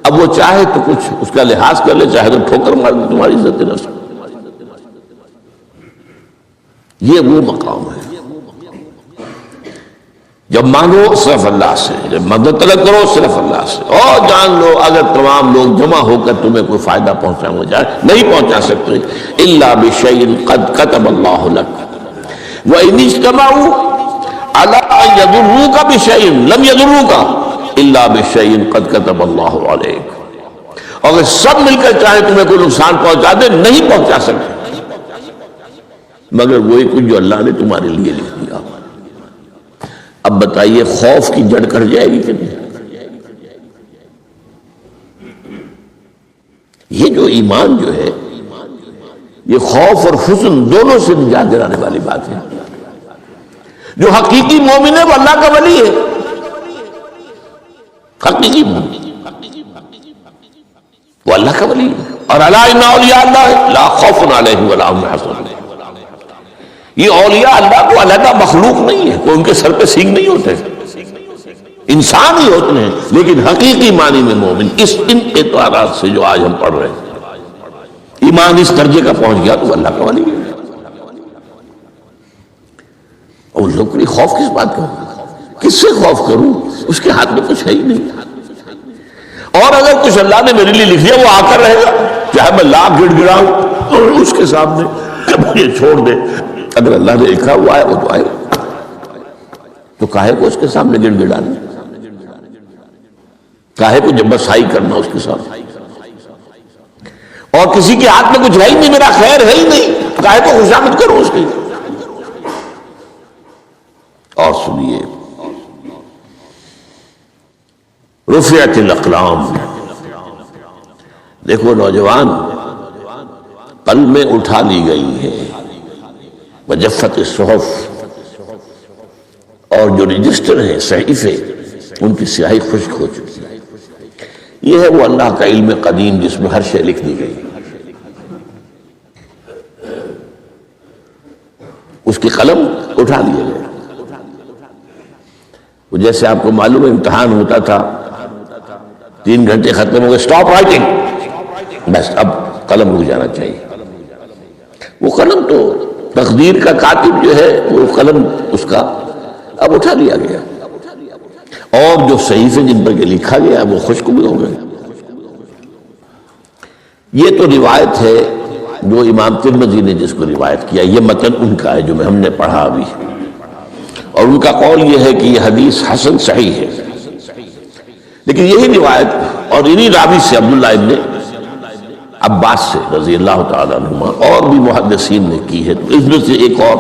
اب وہ چاہے تو کچھ اس کا لحاظ کر لے، چاہے تو ٹھوکر مار دے تمہاری عزت نفس۔ یہ وہ مقام ہے جب مانگو صرف اللہ سے، جب مدد طلب کرو صرف اللہ سے، اور جان لو اگر تمام لوگ جمع ہو کر تمہیں کوئی فائدہ پہنچانا جائے نہیں پہنچا سکتے، الا بشیء قد کتب اللہ لک وان اجتمعوا علی ان یضروک بشیء لم یضروک الا بشیء قد کتب اللہ علیک، اگر سب مل کر چاہے تمہیں کوئی نقصان پہنچا دے نہیں پہنچا سکتے مگر وہی کچھ جو اللہ نے تمہارے لیے لکھ دیا۔ اب بتائیے خوف کی جڑ کر جائے گی کہ نہیں؟ یہ جو ایمان جو ہے یہ خوف اور حزن دونوں سے نجات دلانے والی بات ہے۔ جو حقیقی مومن ہے وہ اللہ کا ولی ہے، حقیقی مومن وہ اللہ کا ولی ہے، اور الا ان اولیاء اللہ لا خوف علیہم ولا هم يحزنون۔ یہ اولیاء اللہ کو علیحدہ مخلوق نہیں ہے، کوئی ان کے سر پہ سینگ نہیں ہوتے، انسان ہی ہوتے ہیں، لیکن حقیقی معنی میں مومن اس ان اعتبارات سے جو آج ہم پڑھ رہے ہیں، ایمان اس درجے کا پہنچ گیا تو اللہ کا ولی ہے۔ اور لوگ کوئی خوف کس بات کا، کس سے خوف کروں، اس کے ہاتھ میں کچھ ہے ہی نہیں، اور اگر کچھ اللہ نے میرے لیے لکھ دیا وہ آ کر رہے گا، چاہے میں لاکھ گڑ گڑاؤں تو اس کے سامنے یہ چھوڑ دے، اگر اللہ نے لکھا ہوا ہے وہ تو آئے، تو کاہے کو اس کے سامنے گڑ گڑانا، کاہے کو جبرسائی کرنا اس کے سامنے، اور کسی کے ہاتھ میں کچھ ہے ہی نہیں، میرا خیر ہے ہی نہیں، کاہے کو خوشامد کرو اس کی۔ اور سنیے، رفعت الاقلام، دیکھو نوجوان قلم میں اٹھا لی گئی ہے، وجفت الصحف، اور جو رجسٹر ہیں صحیفے ان کی سیاہی خشک ہو چکی ہے۔ یہ ہے وہ اللہ کا علم قدیم جس میں ہر شے لکھ دی گئی، اس کی قلم اٹھا لیے گئے۔ وہ جیسے آپ کو معلوم ہے امتحان ہوتا تھا، 3 گھنٹے ختم ہو گئے، سٹاپ رائٹنگ، بس اب قلم رک جانا چاہیے۔ وہ قلم تو تقدیر کا کاتب جو ہے وہ قلم اس کا اب اٹھا لیا گیا، اور جو صحیفے جن پر لکھا گیا وہ خشک بھی ہو گئے۔ یہ تو روایت ہے جو امام ترمذی نے جس کو روایت کیا، یہ متن ان کا ہے جو ہم نے پڑھا ابھی، اور ان کا قول یہ ہے کہ یہ حدیث حسن صحیح ہے، لیکن یہی روایت اور انہی راوی سے عبداللہ ابن عباس سے رضی اللہ تعالیٰ عنہما اور بھی محدثین نے کی ہے، تو اس میں سے ایک اور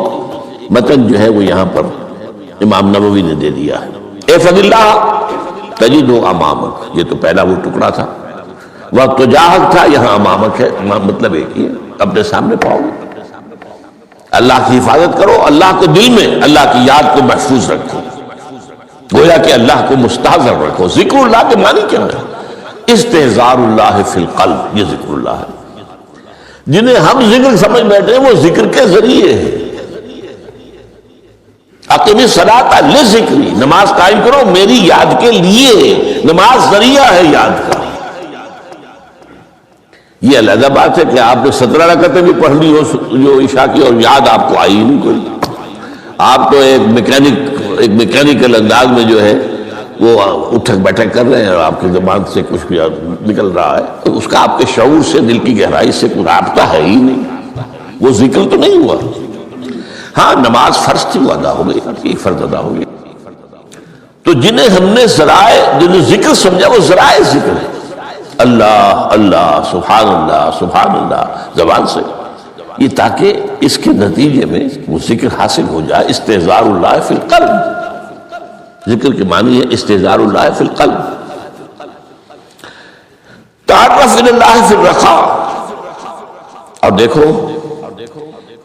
متن جو ہے وہ یہاں پر امام نووی نے دے دیا ہے۔ احفظ اللہ تجدہ امامک، یہ تو پہلا وہ ٹکڑا تھا، وقت تو جاہک تھا، یہاں امامک ہے، مطلب ایک ہی ہے، اپنے سامنے پاؤ گے۔ اللہ کی حفاظت کرو، اللہ کو دل میں، اللہ کی یاد کو محفوظ رکھو، گویا کہ اللہ کو مستحضر رکھو۔ ذکر اللہ کے معنی کیا ہے؟ استحضار اللہ فی القلب، یہ ذکر اللہ ہے۔ جنہیں ہم ذکر سمجھ بیٹھے ہیں وہ ذکر کے ذریعے ہے۔ اقیم الصلاۃ لذکری، نماز قائم کرو میری یاد کے لیے، نماز ذریعہ ہے یاد کا۔ یہ علیحدہ بات ہے کہ آپ نے 17 رکعتیں بھی پڑھ لی ہو جو عشاء کی اور یاد آپ کو آئی نہیں کوئی، آپ تو ایک میکینیکل انداز میں جو ہے وہ اٹھک بیٹھک کر رہے ہیں اور آپ کی زبان سے کچھ بھی نکل رہا ہے، اس کا آپ کے شعور سے، دل کی گہرائی سے کوئی رابطہ ہے ہی نہیں، وہ ذکر تو نہیں ہوا۔ ہاں نماز فرض تھی وہ ادا ہو گئی، ایک فرض ادا ہو گئی۔ تو جنہیں ہم نے ذرائع، جنہیں ذکر سمجھا وہ ذرائع ذکر ہے، اللہ اللہ سبحان اللہ سبحان اللہ زبان سے، یہ تاکہ اس کے نتیجے میں وہ ذکر حاصل ہو جائے۔ استحضار اللہ فی القلب، ذکر کے معنی ہے استحضار اللہ فی القلب۔ تعرف الی اللہ فی الرخاء، اور دیکھو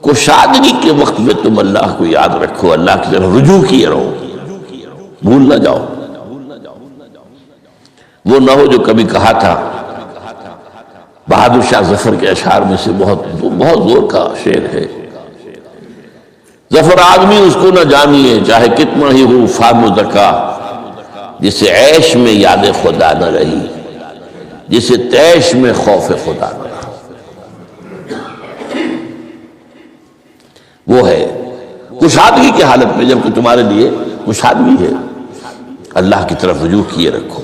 کشادگی کے وقت میں تم اللہ کو یاد رکھو، اللہ کی طرف رجوع کیے رہو، بھول نہ جاؤ۔ وہ نہ ہو جو کبھی کہا تھا، بہادر شاہ ظفر کے اشعار میں سے بہت زور کا شعر ہے، ظفر آدمی اس کو نہ جانیے چاہے کتنا ہی ہو فام و ذکا، جسے عیش میں یاد خدا نہ رہی، جسے طیش میں خوف خدا کرے، وہ ہے کشادگی کی حالت میں، جبکہ تمہارے لیے کشادگی ہے، اللہ کی طرف رجوع کیے رکھو۔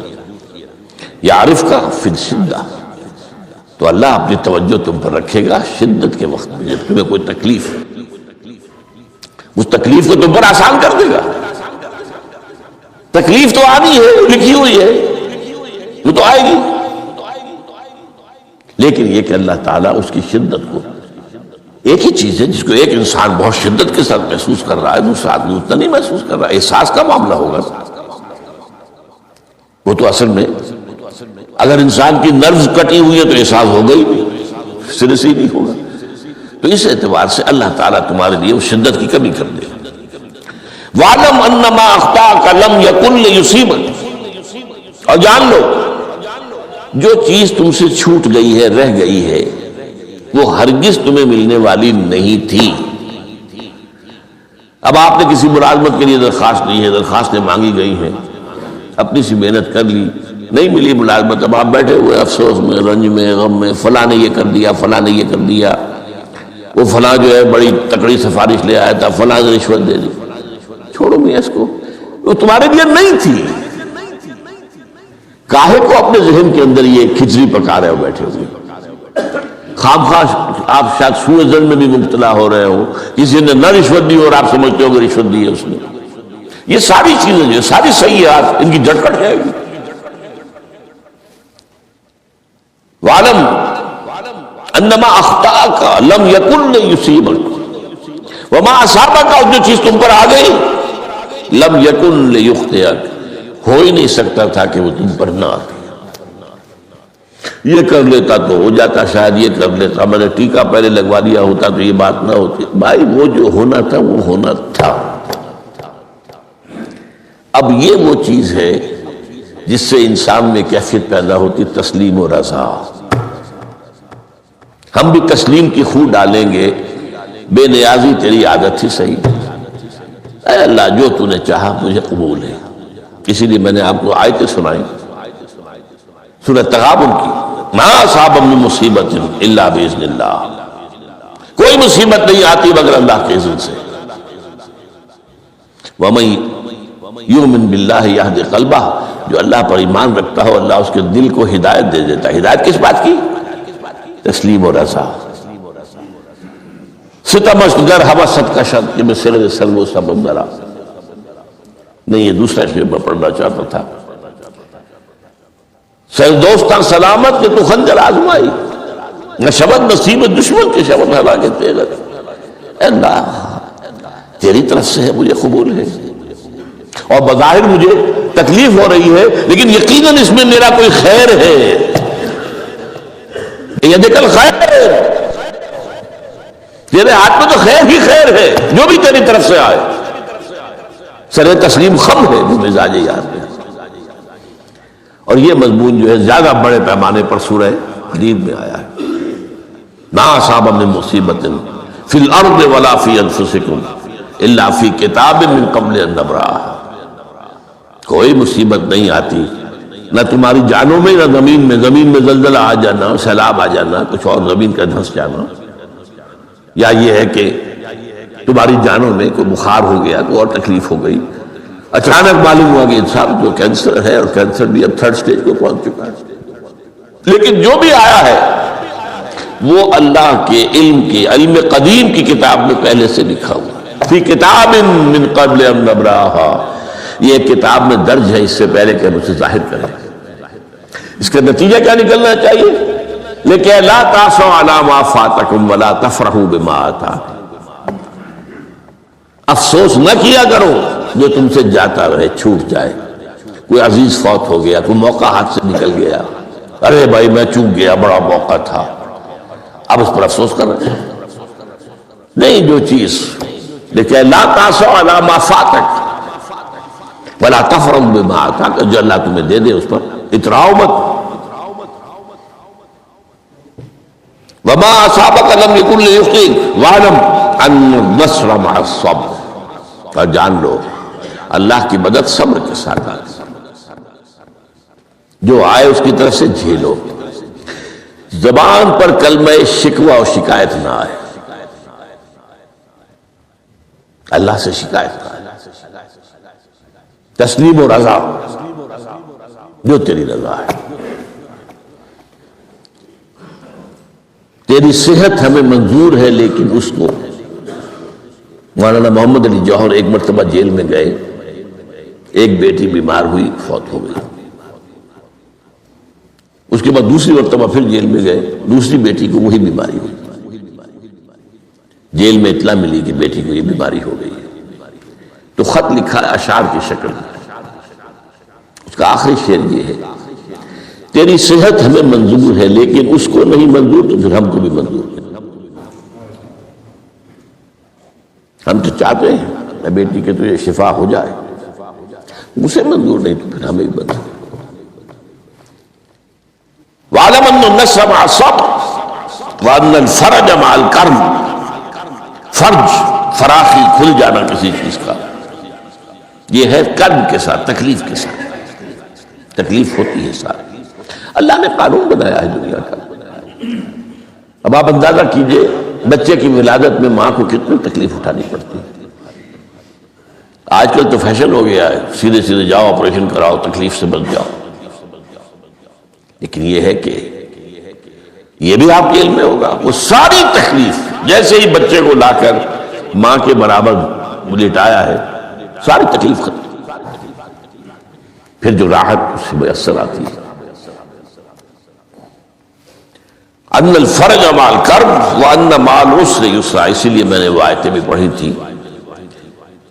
یعرف کا فی الشدہ، تو اللہ اپنی توجہ تم پر رکھے گا شدت کے وقت میں، جب تمہیں کوئی تکلیف ہے اس تکلیف کو تم پر آسان کر دے گا۔ تکلیف تو آنی ہے، لکھی ہوئی ہے، وہ تو آئے گی، لیکن یہ کہ اللہ تعالیٰ اس کی شدت کو، ایک ہی چیز ہے جس کو ایک انسان بہت شدت کے ساتھ محسوس کر رہا ہے، دوسرا آدمی اتنا نہیں محسوس کر رہا ہے، احساس کا معاملہ ہوگا۔ وہ تو اصل میں اگر انسان کی نروز کٹی ہوئی ہے تو احساس ہوگا ہی نہیں، سرے سے ہی نہیں ہوگا۔ تو اس اعتبار سے اللہ تعالیٰ تمہارے لیے اس شدت کی کمی کر دے۔ وَعْلَمْ أَنَّ مَا أَخْطَأَكَ لَمْ يَكُنْ لِيُصِيبَكَ، اور جان لو جو چیز تم سے چھوٹ گئی ہے، رہ گئی ہے، وہ ہرگز تمہیں ملنے والی نہیں تھی۔ اب آپ نے کسی ملازمت کے لیے درخواست دی ہے، درخواستیں مانگی گئی ہیں، اپنی سی محنت کر لی، نہیں ملی ملازمت، اب آپ بیٹھے ہوئے افسوس میں، رنج میں، غم میں، فلاں نے یہ کر دیا، فلاں نے یہ کر دیا، وہ فلاں جو ہے بڑی تکڑی سفارش لے آیا تھا، فلاں نے رشوت دے دی۔ چھوڑو میاں اس کو، وہ تمہارے لیے نہیں تھی۔ کاہے کو اپنے ذہن کے اندر یہ کھچڑی پکا رہے ہو بیٹھے ہوئے؟ خام خواہ آپ شاید سوء ظن میں بھی مبتلا ہو رہے ہو، کسی نے نہ رشوت دی اور آپ سمجھتے ہو کہ رشوت دی ہے اس نے۔ یہ ساری چیزیں جو ساری سیئات، ان کی جڑ کٹ جائے گی۔ وَعْلَمْ أَنَّ مَا أَخْطَأَكَ لَمْ يَكُنْ لِيُصِيبَكَ وَمَا أَصَابَكَ، اور جو چیز تم پر آ گئی، لَمْ يَكُنْ لِيُخْطِئَكَ، ہو ہی نہیں سکتا تھا کہ وہ تم پر نہ آتی۔ یہ کر لیتا تو ہو جاتا، شاید یہ کر لیتا، میں نے ٹیکا پہلے لگوا دیا ہوتا تو یہ بات نہ ہوتی۔ بھائی وہ جو ہونا تھا وہ ہونا تھا۔ اب یہ وہ چیز ہے جس سے انسان میں کیفیت پیدا ہوتی، تسلیم و رضا۔ ہم بھی تسلیم کی خو ڈالیں گے، بے نیازی تیری عادت ہی صحیح، اے اللہ جو تو نے چاہا مجھے قبول ہے۔ اسی لیے میں نے آپ کو آیتیں سنائی سورہ تغابن کی، ما اصاب من مصیبت الا باذن اللہ، کوئی مصیبت نہیں آتی مگر اللہ کے اذن سے۔ وَمَن یؤمن باللہ یہد قلبہ، جو اللہ پر ایمان رکھتا ہو اللہ اس کے دل کو ہدایت دے دیتا ہے۔ ہدایت کس بات کی؟ تسلیم و رضا۔ ستمست گر حوست کا شد کہ میں سر سلو سبب درا، نہیں یہ دوسرا اس میں پڑھنا چاہتا تھا۔ سر دوستان سلامت کہ تو خنجر آزمائی، نہ شبد نصیب دشمن کے شبد ہلا کے تیغت۔ اے اللہ تیری طرف سے ہے، مجھے قبول ہے، اور بظاہر مجھے تکلیف ہو رہی ہے لیکن یقیناً اس میں میرا کوئی خیر ہے۔ یدک الخیر، تیرے ہاتھ میں تو خیر ہی خیر ہے، جو بھی تیری طرف سے آئے۔ سر تسلیم خم ہے جو مزاج یار ہے۔ اور یہ مضمون جو ہے زیادہ بڑے پیمانے پر سورہ حدید میں آیا ہے۔ ما اصاب من مصیبت فی الارض ولا فی انفسکم الا فی کتاب من قبل ان نبرأها، کوئی مصیبت نہیں آتی نہ تمہاری جانوں میں نہ زمین میں زلزلہ آ جانا، سیلاب آ جانا، کچھ اور زمین کا دھنس جانا، یا یہ ہے کہ تمہاری جانوں میں کوئی بخار ہو گیا، کوئی اور تکلیف ہو گئی، اچانک معلوم ہوا کہ انسان جو کینسر ہے اور کینسر بھی اب 3rd سٹیج کو پہنچ چکا ہے، لیکن جو بھی آیا ہے وہ اللہ کے علم قدیم کی کتاب میں پہلے سے لکھا ہوا ہے۔ فی کتاب من قبل ان نبرأها، یہ کتاب میں درج ہے اس سے پہلے کہ ہم اسے ظاہر کریں۔ اس کا نتیجہ کیا نکلنا چاہیے؟ لیکن لا تاسوا علی ما فاتکم ولا تفرحوا بما آتاکم، افسوس نہ کیا کرو جو تم سے جاتا رہے، چھوٹ جائے، کوئی عزیز فوت ہو گیا، کوئی موقع ہاتھ سے نکل گیا، ارے بھائی میں چوک گیا، بڑا موقع تھا، اب اس پر افسوس کر رہے ہیں۔ نہیں، جو چیز لیکن لا تاسوا علی ما فاتک ولا تفرحوا بما آتاک، جو اللہ تمہیں دے دے اس پر اتراؤ مت۔ وما اصابک لم یکن لیخطئک واعلم ان النصر مع الصبر، اور جان لو اللہ کی مدد صبر کے ساتھ آتی۔ جو آئے اس کی طرف سے جھیلو، زبان پر کلمہ شکوہ اور شکایت نہ آئے، اللہ سے شکایت نہ آئے، تسلیم و رضا، جو تیری رضا ہے۔ تیری صحت ہمیں منظور ہے، لیکن اس کو مولانا محمد علی جوہر ایک مرتبہ جیل میں گئے، ایک بیٹی بیمار ہوئی، فوت ہو گئی۔ اس کے بعد دوسری مرتبہ پھر جیل میں گئے، دوسری بیٹی کو وہی بیماری ہوئی، جیل میں اطلاع ملی کہ بیٹی کو یہ بیماری ہو گئی ہے، تو خط لکھا اشعار کی شکل میں۔ اس کا آخری شعر یہ ہے، تیری صحت ہمیں منظور ہے لیکن اس کو نہیں منظور تو پھر ہم کو بھی منظور ہے۔ ہم تو چاہتے ہیں بیٹی کے تجھے شفا ہو جائے، اسے منظور نہیں تو پھر ہمیں بھی منظور۔ وَعَلَمَ أَنَّ النَّصْرَ مَعَ الصَّبْرِ وَأَنَّ الْفَرَجَ مَعَ الْكَرْبِ، فرج فراخی، کھل جانا کسی چیز کا، یہ ہے کرب کے ساتھ، تکلیف کے ساتھ، تکلیف ہوتی ہے ساتھ۔ اللہ نے قانون بنایا ہے دنیا کا۔ اب آپ اندازہ کیجئے بچے کی ولادت میں ماں کو کتنی تکلیف اٹھانی پڑتی ہے۔ آج کل تو فیشن ہو گیا ہے، سیدھے سیدھے جاؤ آپریشن کراؤ، تکلیف سے بچ جاؤ، لیکن یہ ہے کہ یہ بھی آپ کے علم میں ہوگا، وہ ساری تکلیف جیسے ہی بچے کو لا کر ماں کے برابر لٹایا ہے، ساری تکلیف ختم، پھر جو راحت اس سے میسر آتی ہے۔ ان الفرج مع الکرب وان مع العسر یسرا، اسی لیے میں نے وہ آیتیں بھی پڑھی تھی،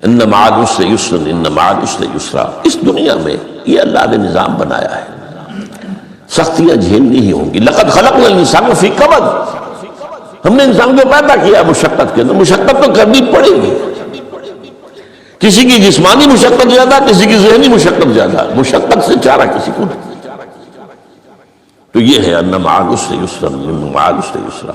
ان مع العسر یسرا ان مع العسر یسرا۔ اس دنیا میں یہ اللہ نے نظام بنایا ہے، سختیاں جھیلنی ہی ہوں گی۔ لقد خلقنا الانسان فی کبد، ہم نے انسان کو پیدا کیا مشقت کے اندر، مشقت تو کرنی پڑے گی۔ کسی کی جسمانی مشقت زیادہ، کسی کی ذہنی مشقت زیادہ، مشقت سے چارہ کسی کو نہیں۔ تو یہ ہے ان مع العسر یسرا ان مع العسر یسرا۔